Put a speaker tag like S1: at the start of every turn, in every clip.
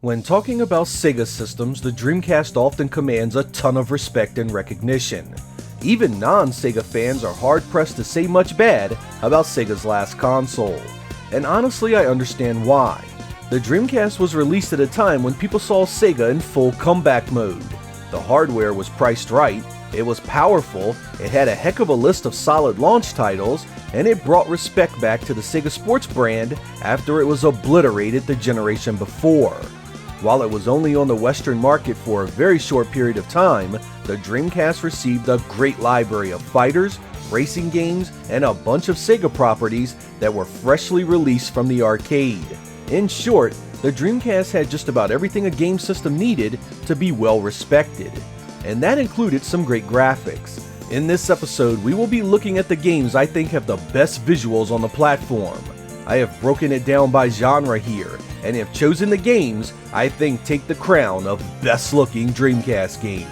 S1: When talking about Sega systems, the Dreamcast often commands a ton of respect and recognition. Even non-Sega fans are hard-pressed to say much bad about Sega's last console. And honestly, I understand why. The Dreamcast was released at a time when people saw Sega in full comeback mode. The hardware was priced right, it was powerful, it had a heck of a list of solid launch titles, and it brought respect back to the Sega Sports brand after it was obliterated the generation before. While it was only on the Western market for a very short period of time, the Dreamcast received a great library of fighters, racing games, and a bunch of Sega properties that were freshly released from the arcade. In short, the Dreamcast had just about everything a game system needed to be well respected. And that included some great graphics. In this episode, we will be looking at the games I think have the best visuals on the platform. I have broken it down by genre here, and have chosen the games I think take the crown of best looking Dreamcast games.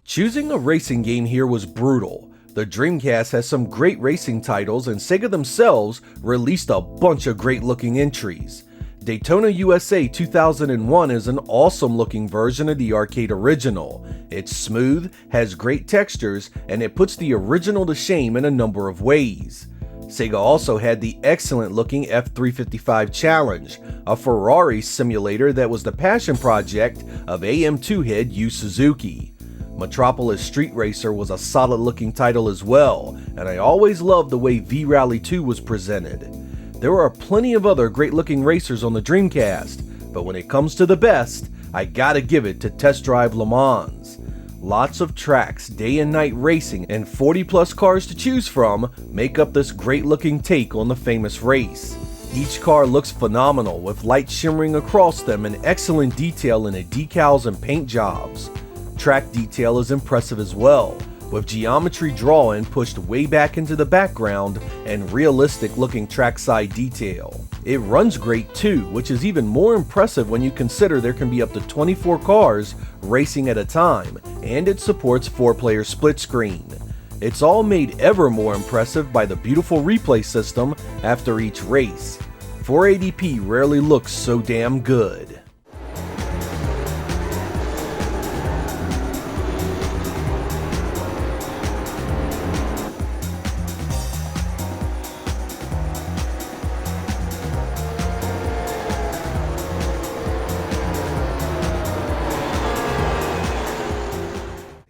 S1: Choosing a racing game here was brutal. The Dreamcast has some great racing titles, and Sega themselves released a bunch of great looking entries. Daytona USA 2001 is an awesome looking version of the arcade original. It's smooth, has great textures, and it puts the original to shame in a number of ways. Sega also had the excellent looking F355 Challenge, a Ferrari simulator that was the passion project of AM2 head Yu Suzuki. Metropolis Street Racer was a solid looking title as well, and I always loved the way V-Rally 2 was presented. There are plenty of other great looking racers on the Dreamcast, but when it comes to the best, I gotta give it to Test Drive Le Mans. Lots of tracks, day and night racing, and 40 plus cars to choose from make up this great looking take on the famous race. Each car looks phenomenal with light shimmering across them and excellent detail in the decals and paint jobs. Track detail is impressive as well, with geometry drawing pushed way back into the background and realistic looking trackside detail. It runs great too, which is even more impressive when you consider there can be up to 24 cars racing at a time, and it supports 4-player split screen. It's all made ever more impressive by the beautiful replay system after each race. 480p rarely looks so damn good.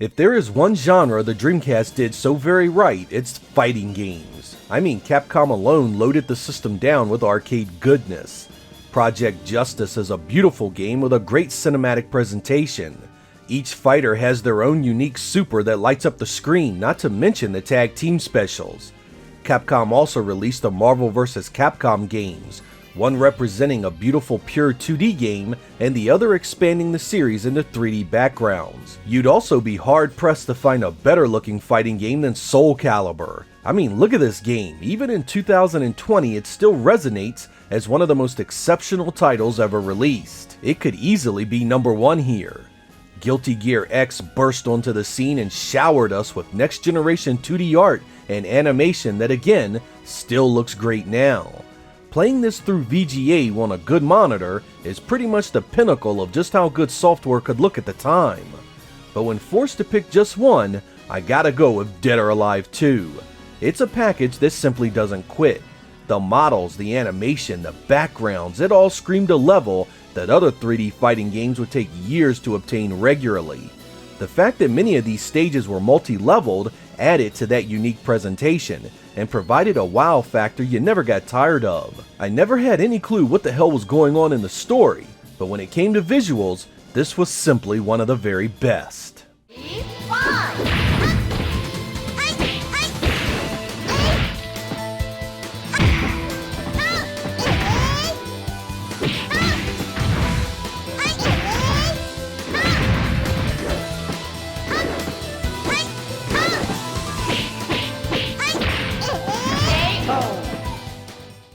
S1: If there is one genre the Dreamcast did so very right, it's fighting games. I mean, Capcom alone loaded the system down with arcade goodness. Project Justice is a beautiful game with a great cinematic presentation. Each fighter has their own unique super that lights up the screen, not to mention the tag team specials. Capcom also released the Marvel vs. Capcom games, one representing a beautiful pure 2D game and the other expanding the series into 3D backgrounds. You'd also be hard pressed to find a better looking fighting game than Soul Calibur. I mean, look at this game. Even in 2020, it still resonates as one of the most exceptional titles ever released. It could easily be number one here. Guilty Gear X burst onto the scene and showered us with next generation 2D art and animation that again, still looks great now. Playing this through VGA on a good monitor is pretty much the pinnacle of just how good software could look at the time. But when forced to pick just one, I gotta go with Dead or Alive 2. It's a package that simply doesn't quit. The models, the animation, the backgrounds, it all screamed a level that other 3D fighting games would take years to obtain regularly. The fact that many of these stages were multi-leveled added to that unique presentation, and provided a wow factor you never got tired of. I never had any clue what the hell was going on in the story, but when it came to visuals, this was simply one of the very best.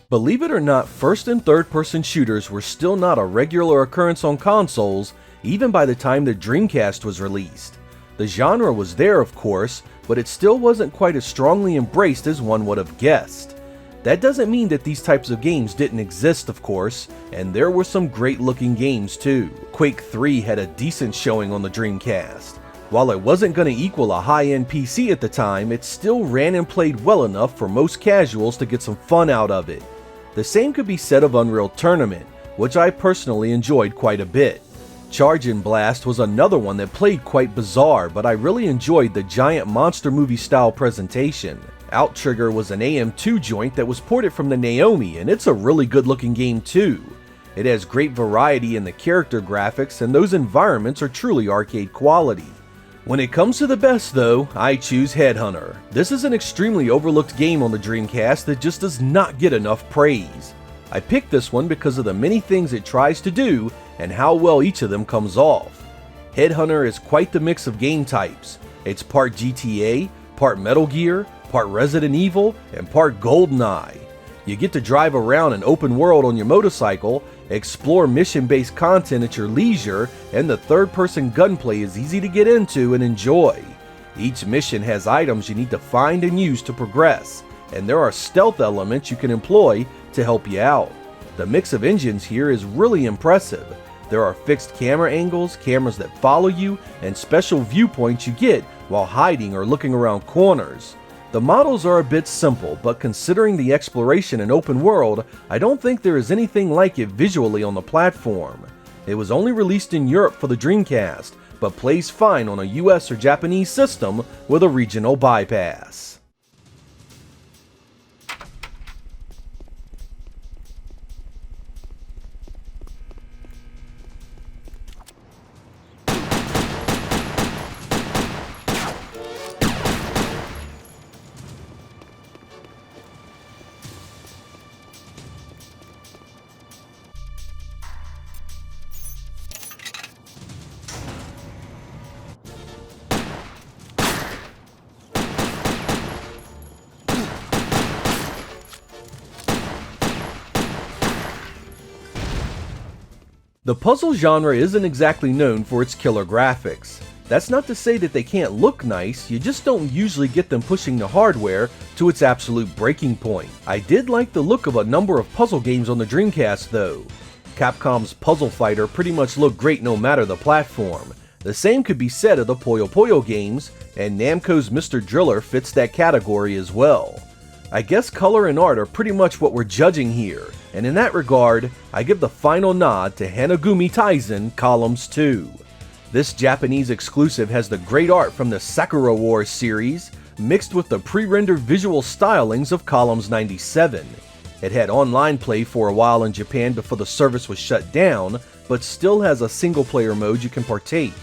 S1: Believe it or not, first and third person shooters were still not a regular occurrence on consoles, even by the time the Dreamcast was released. The genre was there, of course, but it still wasn't quite as strongly embraced as one would have guessed. That doesn't mean that these types of games didn't exist, of course, and there were some great looking games too. Quake 3 had a decent showing on the Dreamcast. While it wasn't going to equal a high-end PC at the time, it still ran and played well enough for most casuals to get some fun out of it. The same could be said of Unreal Tournament, which I personally enjoyed quite a bit. Charge and Blast was another one that played quite bizarre, but I really enjoyed the giant monster movie style presentation. Outtrigger was an AM2 joint that was ported from the Naomi, and it's a really good looking game too. It has great variety in the character graphics, and those environments are truly arcade quality. When it comes to the best though, I choose Headhunter. This is an extremely overlooked game on the Dreamcast that just does not get enough praise. I picked this one because of the many things it tries to do and how well each of them comes off. Headhunter is quite the mix of game types. It's part GTA, part Metal Gear, part Resident Evil, and part GoldenEye. You get to drive around an open world on your motorcycle, explore mission-based content at your leisure, and the third-person gunplay is easy to get into and enjoy. Each mission has items you need to find and use to progress, and there are stealth elements you can employ to help you out. The mix of engines here is really impressive. There are fixed camera angles, cameras that follow you, and special viewpoints you get while hiding or looking around corners. The models are a bit simple, but considering the exploration and open world, I don't think there is anything like it visually on the platform. It was only released in Europe for the Dreamcast, but plays fine on a US or Japanese system with a regional bypass. The puzzle genre isn't exactly known for its killer graphics. That's not to say that they can't look nice, you just don't usually get them pushing the hardware to its absolute breaking point. I did like the look of a number of puzzle games on the Dreamcast though. Capcom's Puzzle Fighter pretty much looked great no matter the platform. The same could be said of the Puyo Puyo games, and Namco's Mr. Driller fits that category as well. I guess color and art are pretty much what we're judging here, and in that regard, I give the final nod to Hanagumi Taisen Columns 2. This Japanese exclusive has the great art from the Sakura Wars series, mixed with the pre-rendered visual stylings of Columns 97. It had online play for a while in Japan before the service was shut down, but still has a single-player mode you can partake.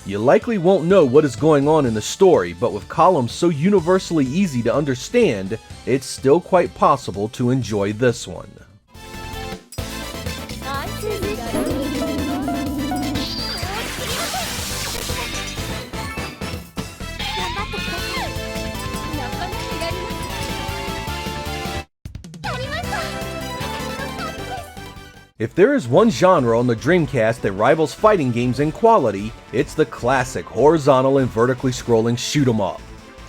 S1: You likely won't know what is going on in the story, but with Columns so universally easy to understand, it's still quite possible to enjoy this one. If there is one genre on the Dreamcast that rivals fighting games in quality, it's the classic horizontal and vertically scrolling shoot 'em up.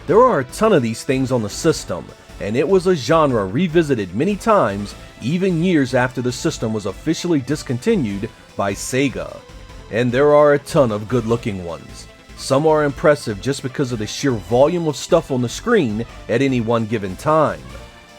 S1: There are a ton of these things on the system, and it was a genre revisited many times, even years after the system was officially discontinued by Sega. And there are a ton of good-looking ones. Some are impressive just because of the sheer volume of stuff on the screen at any one given time.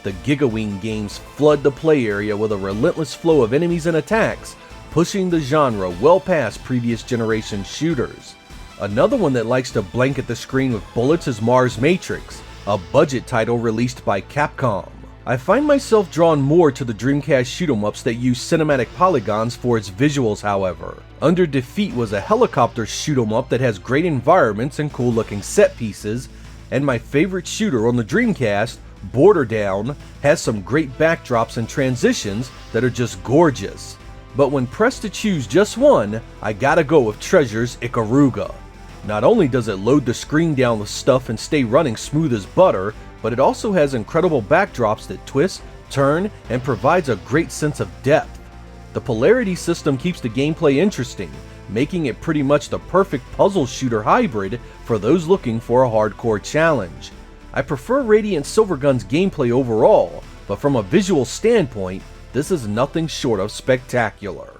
S1: The Gigawing games flood the play area with a relentless flow of enemies and attacks, pushing the genre well past previous generation shooters. Another one that likes to blanket the screen with bullets is Mars Matrix, a budget title released by Capcom. I find myself drawn more to the Dreamcast shoot-'em-ups that use cinematic polygons for its visuals, however. Under Defeat was a helicopter shoot-'em-up that has great environments and cool-looking set pieces, and my favorite shooter on the Dreamcast, Border Down, has some great backdrops and transitions that are just gorgeous. But when pressed to choose just one, I gotta go with Treasure's Ikaruga. Not only does it load the screen down with stuff and stay running smooth as butter, but it also has incredible backdrops that twist, turn, and provides a great sense of depth. The polarity system keeps the gameplay interesting, making it pretty much the perfect puzzle shooter hybrid for those looking for a hardcore challenge. I prefer Radiant Silvergun's gameplay overall, but from a visual standpoint, this is nothing short of spectacular.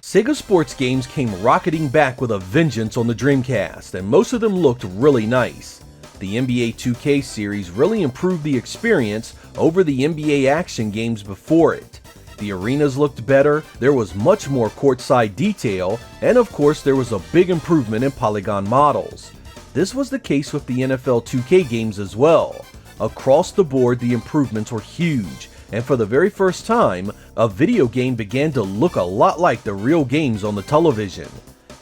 S1: Sega sports games came rocketing back with a vengeance on the Dreamcast, and most of them looked really nice. The NBA 2K series really improved the experience over the NBA action games before it. The arenas looked better, there was much more courtside detail, and of course there was a big improvement in polygon models. This was the case with the NFL 2K games as well. Across the board, the improvements were huge, and for the very first time, a video game began to look a lot like the real games on the television.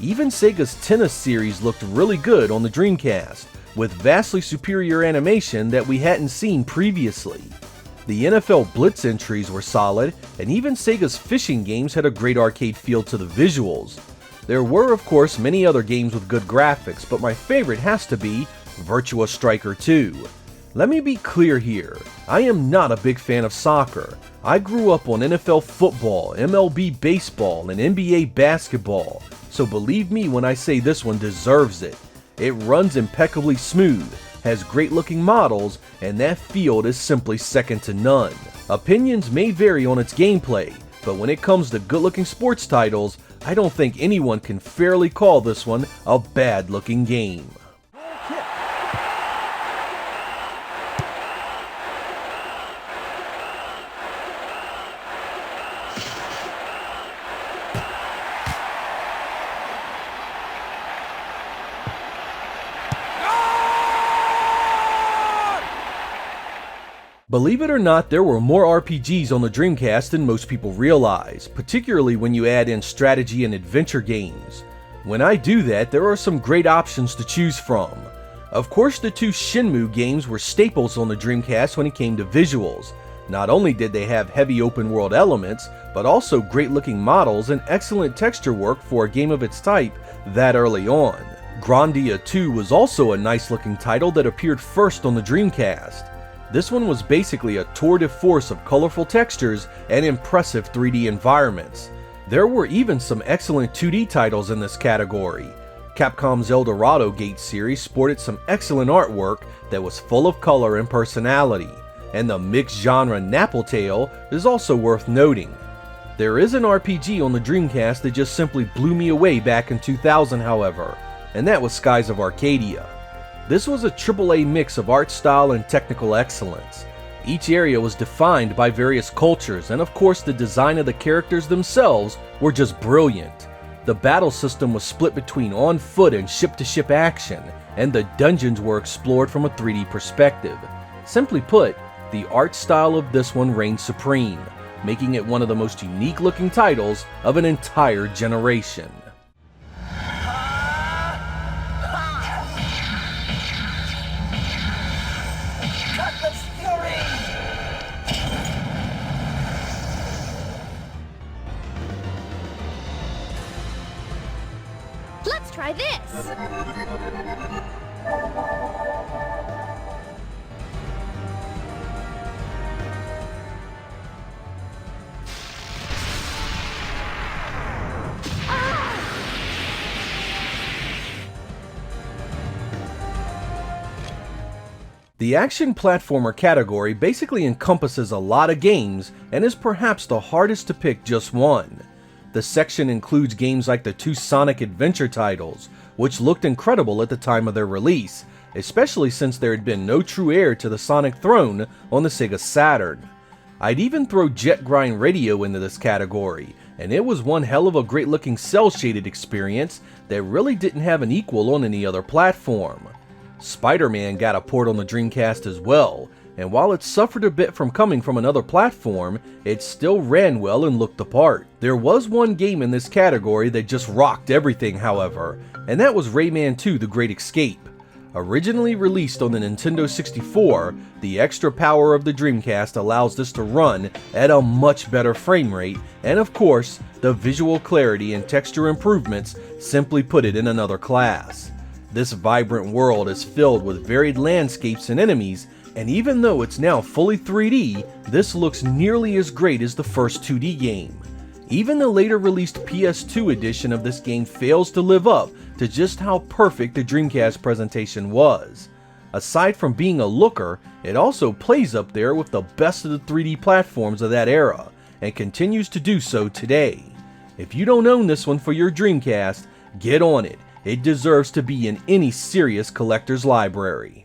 S1: Even Sega's tennis series looked really good on the Dreamcast, with vastly superior animation that we hadn't seen previously. The NFL Blitz entries were solid, and even Sega's fishing games had a great arcade feel to the visuals. There were of course many other games with good graphics, but my favorite has to be Virtua Striker 2. Let me be clear here, I am not a big fan of soccer. I grew up on NFL football, MLB baseball, and NBA basketball, so believe me when I say this one deserves it. It runs impeccably smooth, has great looking models, and that field is simply second to none. Opinions may vary on its gameplay, but when it comes to good looking sports titles, I don't think anyone can fairly call this one a bad looking game. Believe it or not, there were more RPGs on the Dreamcast than most people realize, particularly when you add in strategy and adventure games. When I do that, there are some great options to choose from. Of course, the two Shenmue games were staples on the Dreamcast when it came to visuals. Not only did they have heavy open world elements, but also great looking models and excellent texture work for a game of its type that early on. Grandia 2 was also a nice looking title that appeared first on the Dreamcast. This one was basically a tour de force of colorful textures and impressive 3D environments. There were even some excellent 2D titles in this category. Capcom's El Dorado Gate series sported some excellent artwork that was full of color and personality, and the mixed genre Napple Tale is also worth noting. There is an RPG on the Dreamcast that just simply blew me away back in 2000, however, and that was Skies of Arcadia. This was a AAA mix of art style and technical excellence. Each area was defined by various cultures, and of course the design of the characters themselves were just brilliant. The battle system was split between on-foot and ship-to-ship action, and the dungeons were explored from a 3D perspective. Simply put, the art style of this one reigned supreme, making it one of the most unique looking titles of an entire generation.
S2: Let's try this!
S1: The action platformer category basically encompasses a lot of games and is perhaps the hardest to pick just one. The section includes games like the two Sonic Adventure titles, which looked incredible at the time of their release, especially since there had been no true heir to the Sonic throne on the Sega Saturn. I'd even throw Jet Grind Radio into this category, and it was one hell of a great looking cel-shaded experience that really didn't have an equal on any other platform. Spider-Man got a port on the Dreamcast as well, and while it suffered a bit from coming from another platform, it still ran well and looked the part. There was one game in this category that just rocked everything, however, and that was Rayman 2: The Great Escape. Originally released on the Nintendo 64, the extra power of the Dreamcast allows this to run at a much better frame rate, and of course, the visual clarity and texture improvements simply put it in another class. This vibrant world is filled with varied landscapes and enemies, and even though it's now fully 3D, this looks nearly as great as the first 2D game. Even the later released PS2 edition of this game fails to live up to just how perfect the Dreamcast presentation was. Aside from being a looker, it also plays up there with the best of the 3D platforms of that era, and continues to do so today. If you don't own this one for your Dreamcast, get on it. It deserves to be in any serious collector's library.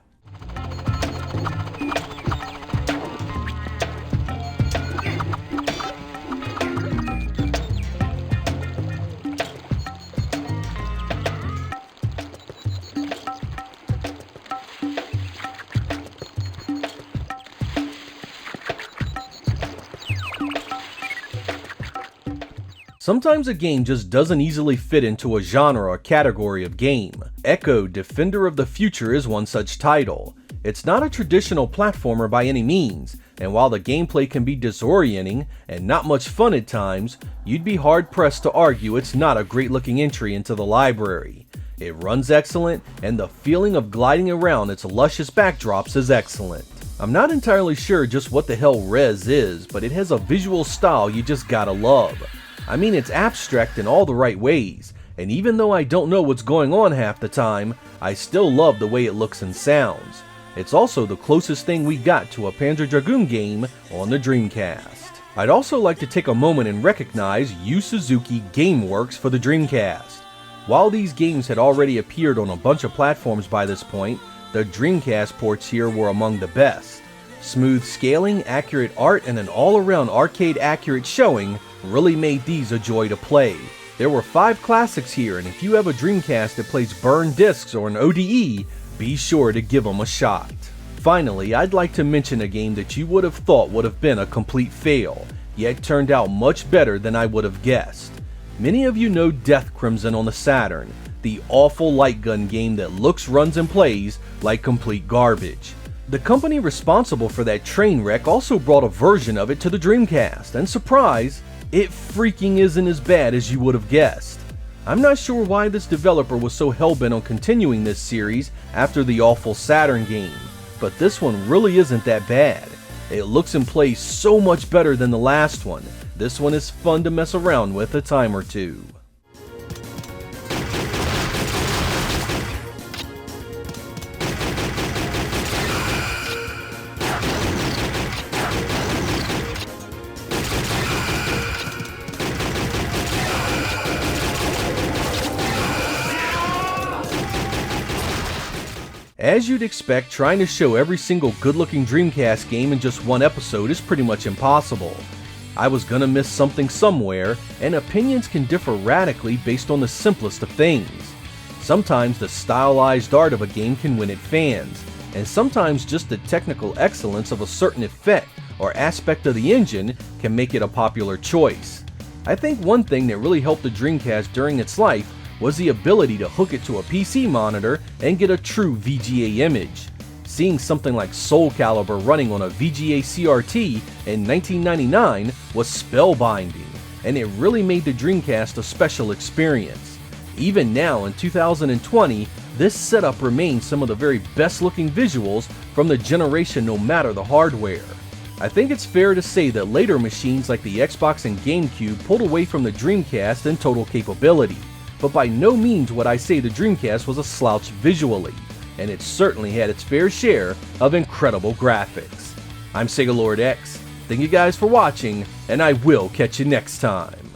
S1: Sometimes a game just doesn't easily fit into a genre or category of game. Echo Defender of the Future is one such title. It's not a traditional platformer by any means, and while the gameplay can be disorienting and not much fun at times, you'd be hard-pressed to argue it's not a great-looking entry into the library. It runs excellent, and the feeling of gliding around its luscious backdrops is excellent. I'm not entirely sure just what the hell Res is, but it has a visual style you just gotta love. I mean, it's abstract in all the right ways, and even though I don't know what's going on half the time, I still love the way it looks and sounds. It's also the closest thing we got to a Panzer Dragoon game on the Dreamcast. I'd also like to take a moment and recognize Yu Suzuki Gameworks for the Dreamcast. While these games had already appeared on a bunch of platforms by this point, the Dreamcast ports here were among the best. Smooth scaling, accurate art, and an all-around arcade-accurate showing really made these a joy to play. There were 5 classics here, and if you have a Dreamcast that plays burned discs or an ODE, be sure to give them a shot. Finally, I'd like to mention a game that you would have thought would have been a complete fail, yet turned out much better than I would have guessed. Many of you know Death Crimson on the Saturn, the awful light gun game that looks, runs, and plays like complete garbage. The company responsible for that train wreck also brought a version of it to the Dreamcast, and surprise, it freaking isn't as bad as you would have guessed. I'm not sure why this developer was so hellbent on continuing this series after the awful Saturn game, but this one really isn't that bad. It looks and plays so much better than the last one. This one is fun to mess around with a time or two. As you'd expect, trying to show every single good-looking Dreamcast game in just one episode is pretty much impossible. I was gonna miss something somewhere, and opinions can differ radically based on the simplest of things. Sometimes the stylized art of a game can win at fans, and sometimes just the technical excellence of a certain effect or aspect of the engine can make it a popular choice. I think one thing that really helped the Dreamcast during its life was the ability to hook it to a PC monitor and get a true VGA image. Seeing something like Soul Calibur running on a VGA CRT in 1999 was spellbinding, and it really made the Dreamcast a special experience. Even now in 2020, this setup remains some of the very best looking visuals from the generation no matter the hardware. I think it's fair to say that later machines like the Xbox and Gamecube pulled away from the Dreamcast in total capability. But by no means would I say the Dreamcast was a slouch visually, and it certainly had its fair share of incredible graphics. I'm Sega Lord X, thank you guys for watching, and I will catch you next time.